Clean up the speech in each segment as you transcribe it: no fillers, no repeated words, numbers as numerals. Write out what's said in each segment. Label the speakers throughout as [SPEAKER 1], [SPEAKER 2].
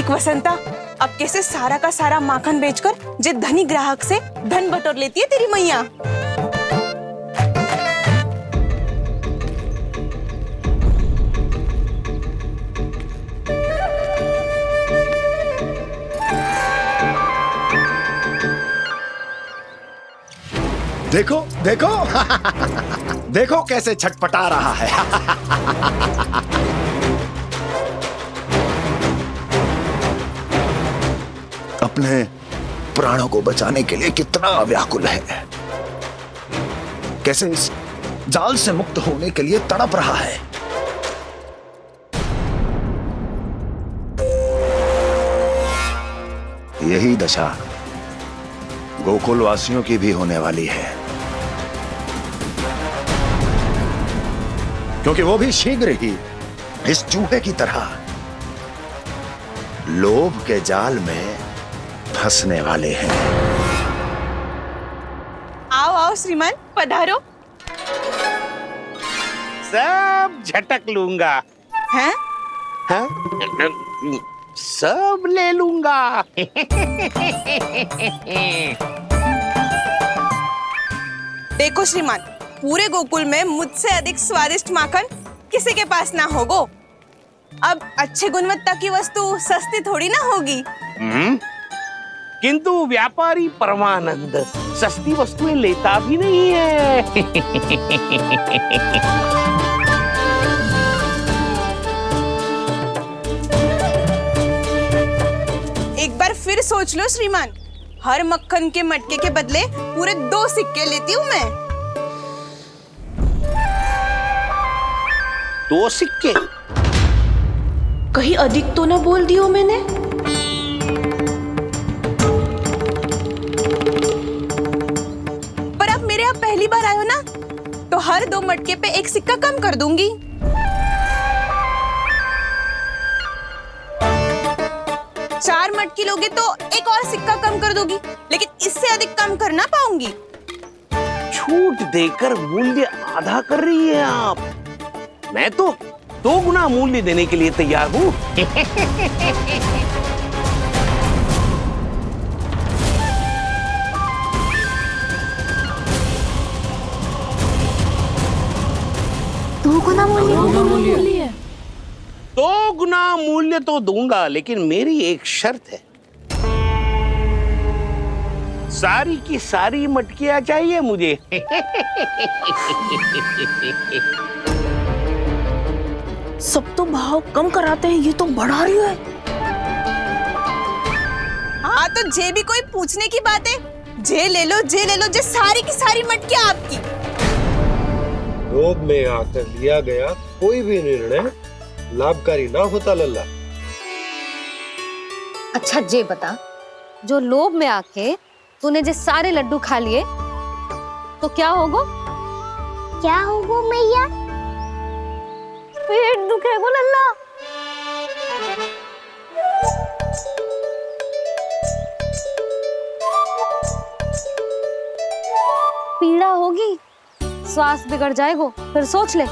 [SPEAKER 1] देख वसंता, अब कैसे सारा का सारा माखन बेचकर जे धनी ग्राहक से धन बटोर लेती है तेरी मैया।
[SPEAKER 2] देखो देखो देखो कैसे छटपटा रहा है। अपने प्राणों को बचाने के लिए कितना व्याकुल है, कैसे इस जाल से मुक्त होने के लिए तड़प रहा है। यही दशा गोकुल वासियों की भी होने वाली है, क्योंकि वो भी शीघ्र ही इस चूहे की तरह लोभ के जाल में फंसने वाले हैं।
[SPEAKER 1] आओ आओ श्रीमान, पधारो।
[SPEAKER 3] सब झटक लूंगा।
[SPEAKER 1] हैं?
[SPEAKER 3] हाँ? सब ले लूंगा।
[SPEAKER 1] देखो श्रीमान, पूरे गोकुल में मुझसे अधिक स्वादिष्ट माखन किसी के पास ना होगो। अब अच्छे गुणवत्ता की वस्तु सस्ती थोड़ी ना होगी।
[SPEAKER 3] किंतु व्यापारी परमानंद सस्ती वस्तुएं लेता भी नहीं है।
[SPEAKER 1] एक बार फिर सोच लो श्रीमान, हर मक्खन के मटके के बदले पूरे 2 सिक्के लेती हूँ मैं।
[SPEAKER 3] 2 सिक्के?
[SPEAKER 1] कहीं अधिक तो ना बोल दियो मैंने? पर आप मेरे यहाँ पहली बार आए हो ना, तो हर 2 मटके पे 1 सिक्का कम कर दूंगी। चार मटकी लोगे तो 1 और सिक्का कम कर दोगी, लेकिन इससे अधिक कम कर ना पाऊंगी।
[SPEAKER 3] छूट देकर मूल्य आधा कर रही है आप। मैं तो 2 गुना मूल्य देने के लिए तैयार हूँ।
[SPEAKER 4] दो गुना मूल्य?
[SPEAKER 3] 2 गुना मूल्य तो दूंगा, लेकिन मेरी एक शर्त है। सारी की सारी मटकियां चाहिए मुझे।
[SPEAKER 1] सब तो भाव कम कराते हैं, ये तो बढ़ा रही है। हाँ तो जे भी कोई पूछने की बात है, जे ले लो, जे ले लो, जे सारी की सारी मटकियां आपकी।
[SPEAKER 5] लोभ में आकर लिया गया कोई भी निर्णय लाभकारी ना होता लल्ला।
[SPEAKER 4] अच्छा जे बता, जो लोभ में आके तूने जो सारे लड्डू खा लिए तो क्या होगा?
[SPEAKER 6] क्या होगा मैया?
[SPEAKER 4] पेट दुखेगा लल्ला। पीड़ा होगी, स्वास्थ्य बिगड़ जाएगा, फिर सोच ले,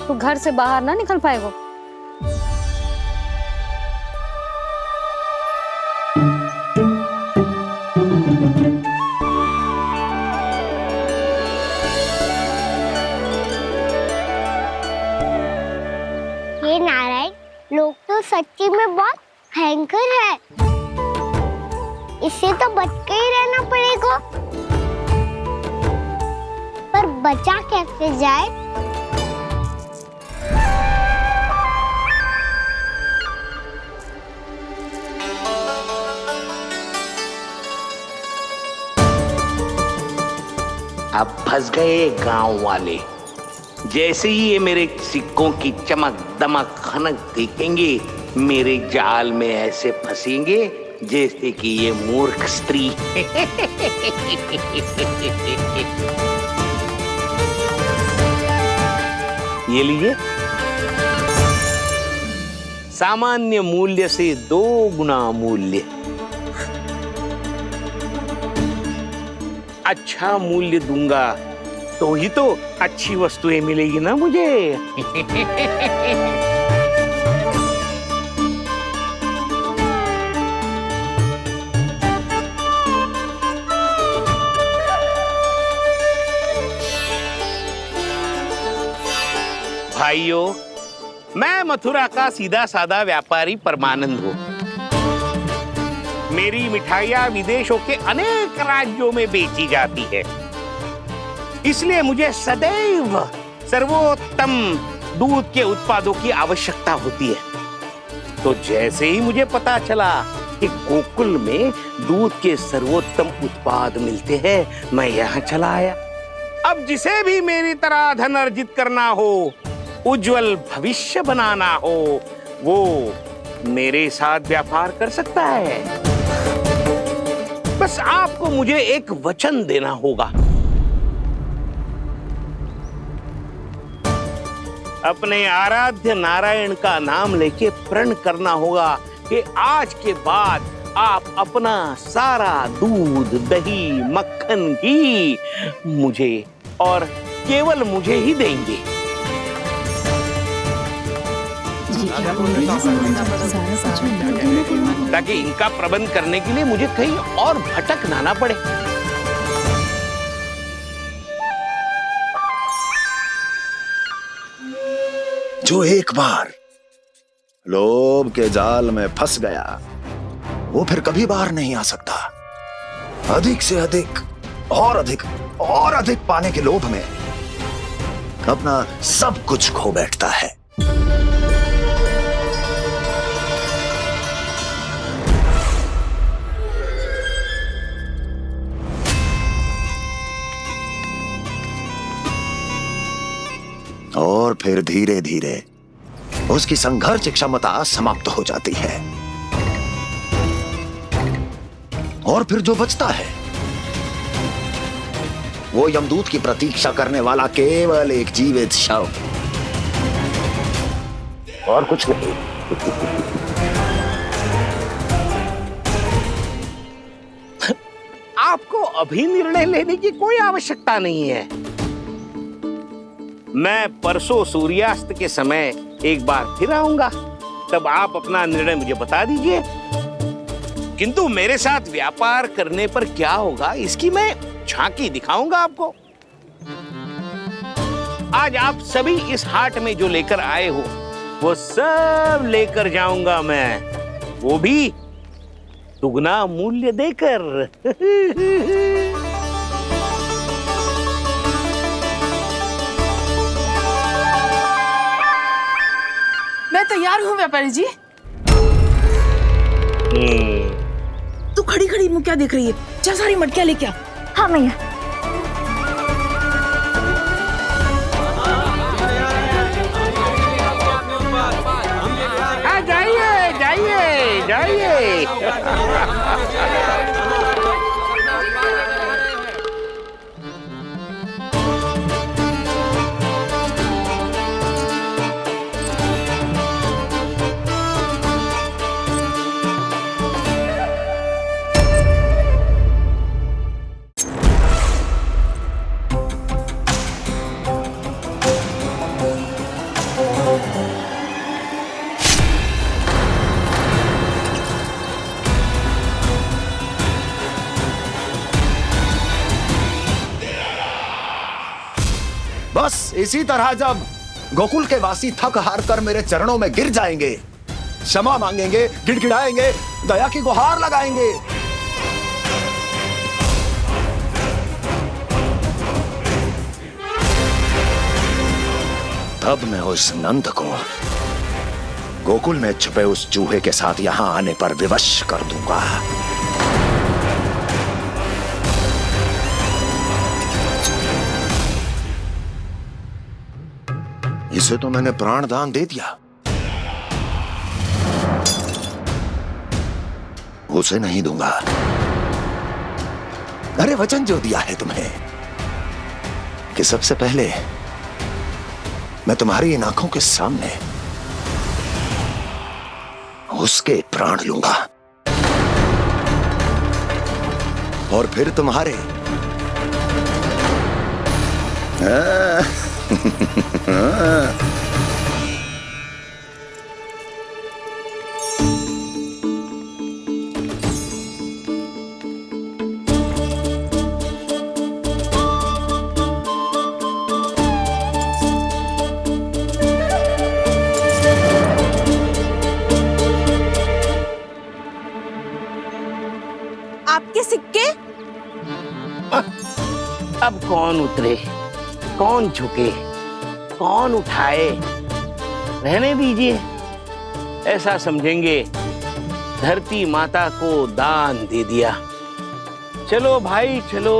[SPEAKER 4] तू घर से बाहर ना निकल पाएगा।
[SPEAKER 6] ये नारायण, लोग तो सच्ची में बहुत भयंकर है। इससे तो बच के ही रहना पड़ेगा। पर बचा कैसे जाए?
[SPEAKER 3] अब फंस गए गांव वाले। जैसे ही ये मेरे सिक्कों की चमक दमक खनक देखेंगे, मेरे जाल में ऐसे फंसेंगे जैसे कि ये मूर्ख स्त्री। ये लीजिए, सामान्य मूल्य से 2 गुना मूल्य। अच्छा मूल्य दूंगा तो ही तो अच्छी वस्तुएं मिलेगी ना मुझे। भाइयों, मैं मथुरा का सीधा साधा व्यापारी परमानंद हूँ। मेरी मिठाइयाँ विदेशों के अनेक राज्यों में बेची जाती है, इसलिए मुझे सदैव सर्वोत्तम दूध के उत्पादों की आवश्यकता होती है। तो जैसे ही मुझे पता चला कि गोकुल में दूध के सर्वोत्तम उत्पाद मिलते हैं, मैं यहाँ चला आया। अब जिसे भी मेरी तरह धन अर्जित करना हो, उज्जवल भविष्य बनाना हो, वो मेरे साथ व्यापार कर सकता है। बस आपको मुझे एक वचन देना होगा। अपने आराध्य नारायण का नाम लेके प्रण करना होगा कि आज के बाद आप अपना सारा दूध, दही, मक्खन, घी मुझे और केवल मुझे ही देंगे। ताकि इनका प्रबंध करने के लिए मुझे कहीं और भटकना ना पड़े।
[SPEAKER 2] जो एक बार लोभ के जाल में फंस गया, वो फिर कभी बाहर नहीं आ सकता। अधिक से अधिक और अधिक और अधिक पाने के लोभ में अपना सब कुछ खो बैठता है। और फिर धीरे धीरे उसकी संघर्ष क्षमता समाप्त हो जाती है, और फिर जो बचता है वो यमदूत की प्रतीक्षा करने वाला केवल एक जीवित शव, और कुछ नहीं।
[SPEAKER 3] आपको अभी निर्णय लेने की कोई आवश्यकता नहीं है। मैं परसों सूर्यास्त के समय एक बार फिर आऊंगा, तब आप अपना निर्णय मुझे बता दीजिए। किंतु मेरे साथ व्यापार करने पर क्या होगा, इसकी मैं झांकी दिखाऊंगा आपको। आज आप सभी इस हाट में जो लेकर आए हो, वो सब लेकर जाऊंगा मैं, वो भी दुगना मूल्य देकर।
[SPEAKER 1] मैं तैयार हूँ व्यापारी जी। तू खड़ी खड़ी मुँह क्या देख रही है? चल सारी मटकियाँ लेके आ।
[SPEAKER 6] हाँ मैया।
[SPEAKER 3] जाइए जाइए जाइए।
[SPEAKER 2] बस इसी तरह जब गोकुल के वासी थक हार कर मेरे चरणों में गिर जाएंगे, क्षमा मांगेंगे, गिड़गिड़ाएंगे, दया की गुहार लगाएंगे, तब मैं उस नंद को गोकुल में छुपे उस चूहे के साथ यहां आने पर विवश कर दूंगा। इसे तो मैंने प्राण दान दे दिया, उसे नहीं दूंगा। अरे वचन जो दिया है तुम्हें कि सबसे पहले मैं तुम्हारी इन आंखों के सामने उसके प्राण लूंगा, और फिर तुम्हारे
[SPEAKER 3] अब कौन उतरे, कौन झुके, कौन उठाए, रहने दीजिए। ऐसा समझेंगे धरती माता को दान दे दिया। चलो भाई चलो।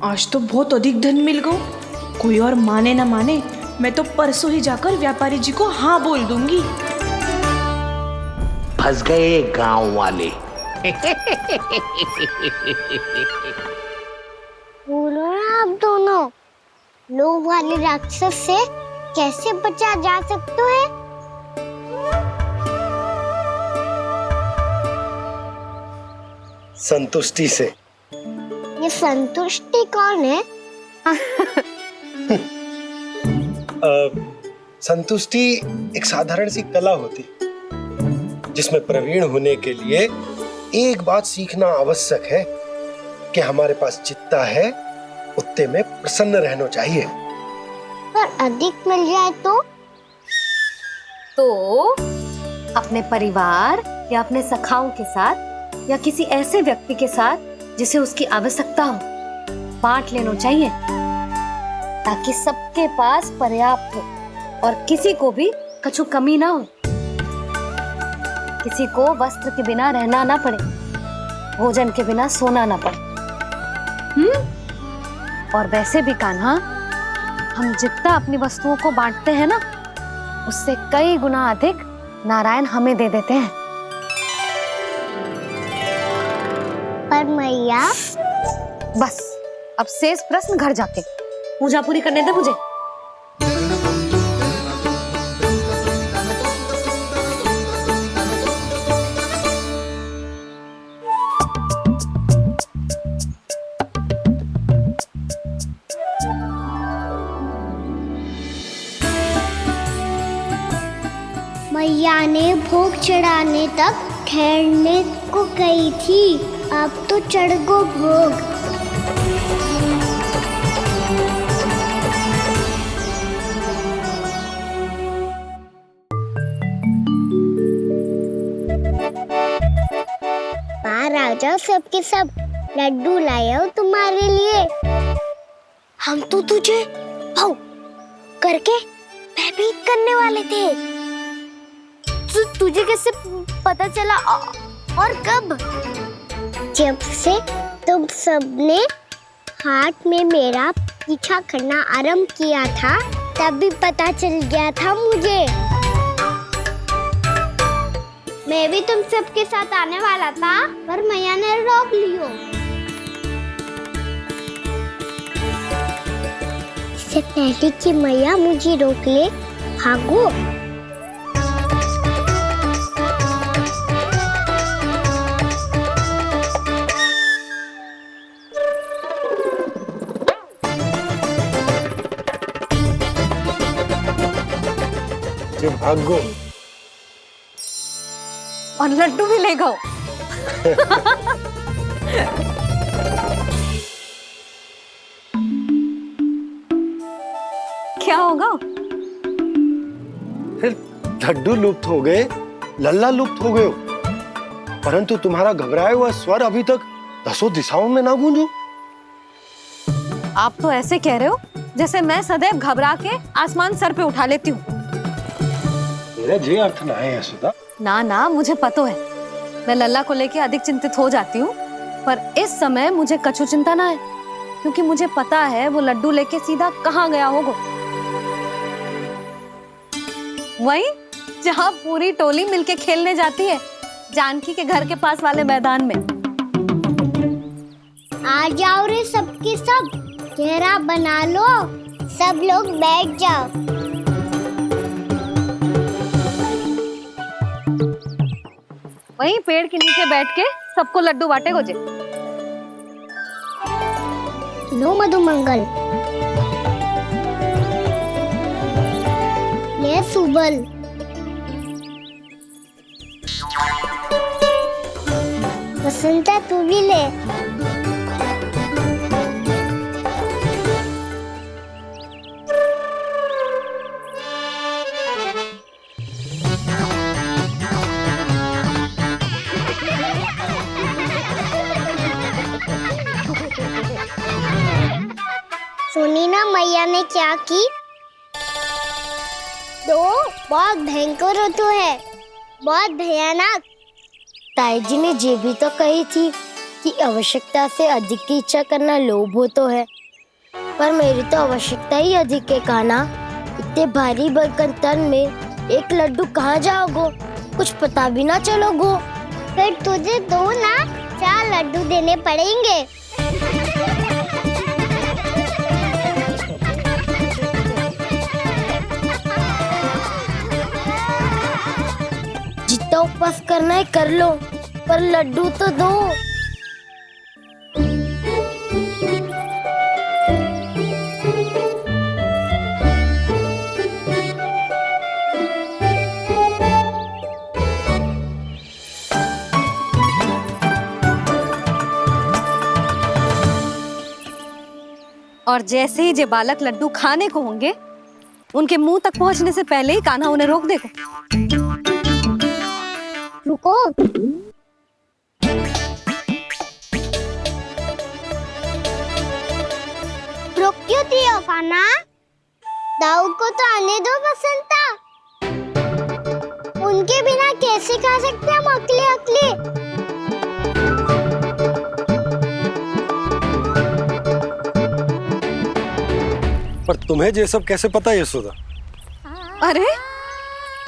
[SPEAKER 1] आज तो बहुत अधिक धन मिल गया। कोई और माने ना माने, मैं तो परसों ही जाकर व्यापारी जी को हाँ बोल दूंगी।
[SPEAKER 3] फंस गए गांव वाले।
[SPEAKER 6] बोलो ना आप दोनों, लोभ वाले राक्षस से कैसे बचा जा सकते हैं?
[SPEAKER 5] संतुष्टि से।
[SPEAKER 6] ये संतुष्टि कौन है?
[SPEAKER 5] संतुष्टि एक साधारण सी कला होती जिसमें प्रवीण होने के लिए एक बात सीखना आवश्यक है कि हमारे पास जितना है उतने में प्रसन्न रहना चाहिए।
[SPEAKER 6] पर अधिक मिल जाए
[SPEAKER 4] तो अपने परिवार या अपने सखाओं के साथ या किसी ऐसे व्यक्ति के साथ जिसे उसकी आवश्यकता हो, बांट लेना चाहिए ताकि सबके पास पर्याप्त हो और किसी को भी कछु कमी ना हो। किसी को वस्त्र के बिना रहना ना पड़े, भोजन के बिना सोना ना पड़े। और वैसे भी कान्हा, हम जितना अपनी वस्तुओं को बांटते हैं ना, उससे कई गुना अधिक नारायण हमें दे देते हैं।
[SPEAKER 6] पर मैया,
[SPEAKER 4] बस अब शेष प्रश्न घर जाके पूजा पूरी करने दे मुझे।
[SPEAKER 6] मैया ने भोग चढ़ाने तक ठहरने को कही थी, अब तो चढ़ गो भोग। बाहर आ जाओ सबके सब, लड्डू लाया हो तुम्हारे लिए। हम तो तुझे भाव करके भयभीत करने वाले थे। तुझे कैसे पता चला और कब? जब से तुम सबने हाथ में मेरा पीछा करना आरंभ किया था, तभी पता चल गया था मुझे। मैं भी तुम सबके साथ आने वाला था, पर मैया ने रोक लियो। इससे पहले कि मैया मुझे रोक ले, भागो।
[SPEAKER 5] जो भागो
[SPEAKER 4] और लड्डू भी ले गो। क्या होगा?
[SPEAKER 5] फिर लड्डू लुप्त हो गए, लल्ला लुप्त हो गए हो, परंतु तुम्हारा घबराया हुआ स्वर अभी तक 10 दिशाओं में ना गूंजो।
[SPEAKER 4] आप तो ऐसे कह रहे हो जैसे मैं सदैव घबरा के आसमान सर पे उठा लेती हूँ।
[SPEAKER 5] मेरा जे अर्थ ना है सुधा।
[SPEAKER 4] ना ना, मुझे पता है, मैं लल्ला को लेके अधिक चिंतित हो जाती हूँ, पर इस समय मुझे कछु चिंता ना है, क्योंकि मुझे पता है वो लड्डू लेके सीधा कहाँ गया होगा। वही जहाँ पूरी टोली मिलके खेलने जाती है, जानकी के घर के पास वाले मैदान में।
[SPEAKER 6] आ जाओ रे सबके सब, घेरा बना लो, सब लोग बैठ जाओ।
[SPEAKER 4] वहीं पेड़ के नीचे बैठ के सबको लड्डू बांटे गोजे।
[SPEAKER 6] लो मधुमंगल, ले सुबल, वसंता तू भी ले। ना मैया ने क्या की? तो बहुत भयंकर ऋतु है, बहुत भयानक। ताई जी ने ये भी तो कही थी कि आवश्यकता से अधिक की इच्छा करना लोभ हो तो है, पर मेरी तो आवश्यकता ही अधिक है कान्हा। इतने भारी भरकम तन में एक लड्डू कहाँ जाओगो, कुछ पता भी ना चलोगो। फिर तुझे 2 ना 4 लड्डू देने पड़ेंगे। जितना उपवास करना है कर लो, पर लड्डू तो दो।
[SPEAKER 4] और जैसे ही जे बालक लड्डू खाने को होंगे, उनके मुंह तक पहुंचने से पहले ही कान्हा उन्हें रोक देगा।
[SPEAKER 6] रुको। रोक क्यों दिया कान्हा? दाऊ को तो आने दो बसंता। उनके बिना कैसे खा सकते हम अकेले अकेले?
[SPEAKER 5] पर तुम्हें ये सब कैसे पता है यशोदा?
[SPEAKER 4] अरे,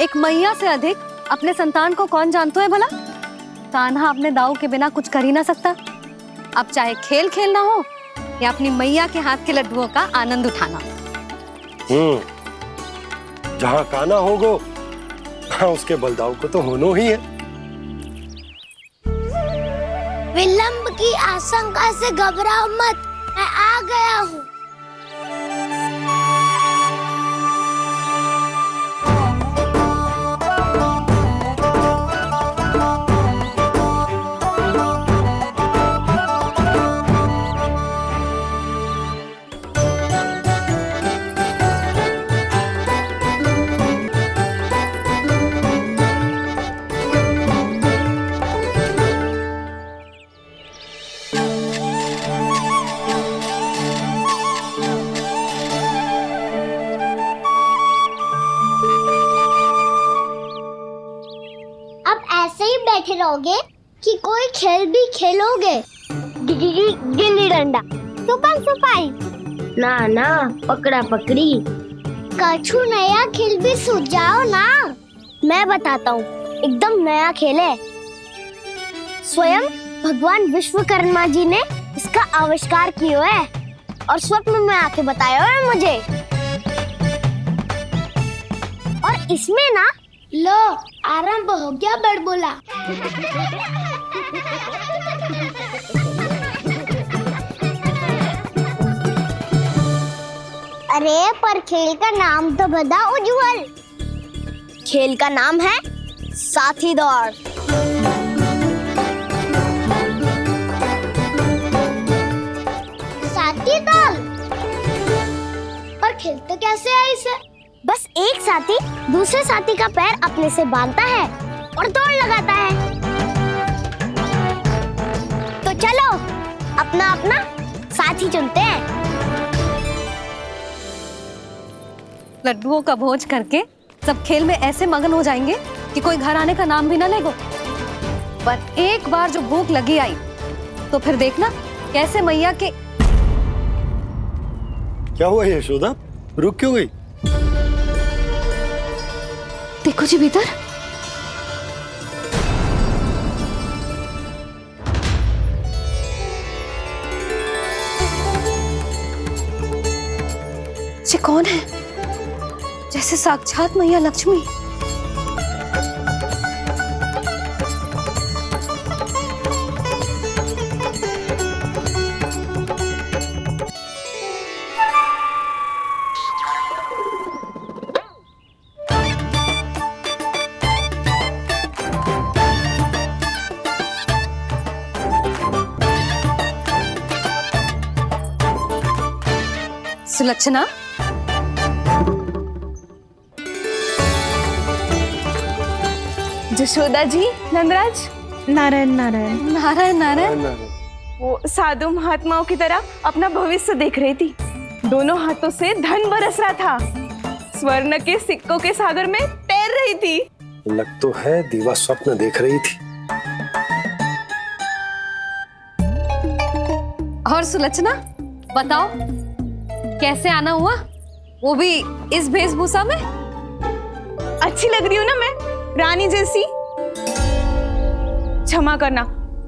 [SPEAKER 4] एक मैया से अधिक अपने संतान को कौन जानता है भला? कान्हा अपने दाऊ के बिना कुछ कर ही ना सकता। अब चाहे खेल खेलना हो या अपनी मैया के हाथ के लड्डुओं का आनंद उठाना।
[SPEAKER 5] जहाँ कान्हा होगो, हाँ उसके बलदाऊ को तो होना ही है।
[SPEAKER 6] विलंब की आशंका से घबराओ मत, मैं आ गया हूँ। बैठे रहोगे कि कोई खेल भी खेलोगे? गिल्ली डंडा, छुपन छुपाई, ना ना पकड़ा पकड़ी, कछु नया खेल भी सूझ जाओ ना। मैं बताता हूँ, एकदम नया खेल है। स्वयं भगवान विश्वकर्मा जी ने इसका आविष्कार किया है और स्वप्न में आके बताया है मुझे। और इसमें ना लो आरंभ हो गया बड़बोला। अरे पर खेल का नाम तो बता उज्जवल। खेल का नाम है साथी दौड़। साथी दौड़? और खेलते कैसे है इसे? बस एक साथी दूसरे साथी का पैर अपने से बांधता है और दौड़ लगाता है। तो चलो अपना अपना साथी चुनते हैं।
[SPEAKER 4] लड्डुओं का भोज करके सब खेल में ऐसे मगन हो जाएंगे कि कोई घर आने का नाम भी ना लेगो। पर एक बार जो भूख लगी आई तो फिर देखना कैसे मैया के।
[SPEAKER 5] क्या हुआ यशोदा, रुक क्यों गई?
[SPEAKER 4] देखो जी भीतर। ये कौन है? जैसे साक्षात मैया लक्ष्मी। सुलक्षणा,
[SPEAKER 1] जशोदा जी, नंदराज, नारायण नारायण।
[SPEAKER 4] नारायण नारायण।
[SPEAKER 1] वो साधु महात्माओं की तरह अपना भविष्य देख रही थी। दोनों हाथों से धन बरस रहा था, स्वर्ण के सिक्कों के सागर में तैर रही थी।
[SPEAKER 5] लग तो है दीवा स्वप्न देख रही थी।
[SPEAKER 4] और सुलक्षणा, बताओ कैसे आना हुआ, वो भी इस वेशभूषा में?
[SPEAKER 1] अच्छी लग रही हूँ ना मैं, रानी जैसी? क्षमा करना,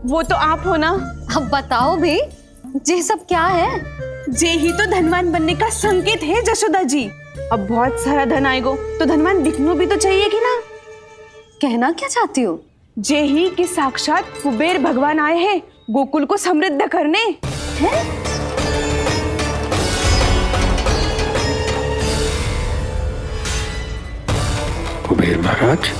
[SPEAKER 1] वो तो आप हो ना।
[SPEAKER 4] अब बताओ भी, ये सब क्या है?
[SPEAKER 1] जे ही तो धनवान बनने का संकेत है जशोदा जी। अब बहुत सारा धन आएगा तो धनवान दिखना भी तो चाहिए कि ना।
[SPEAKER 4] कहना क्या चाहती हो?
[SPEAKER 1] जे ही कि साक्षात कुबेर भगवान आए हैं गोकुल को समृद्ध करने।
[SPEAKER 4] हैं?
[SPEAKER 5] कुबेर महाराज,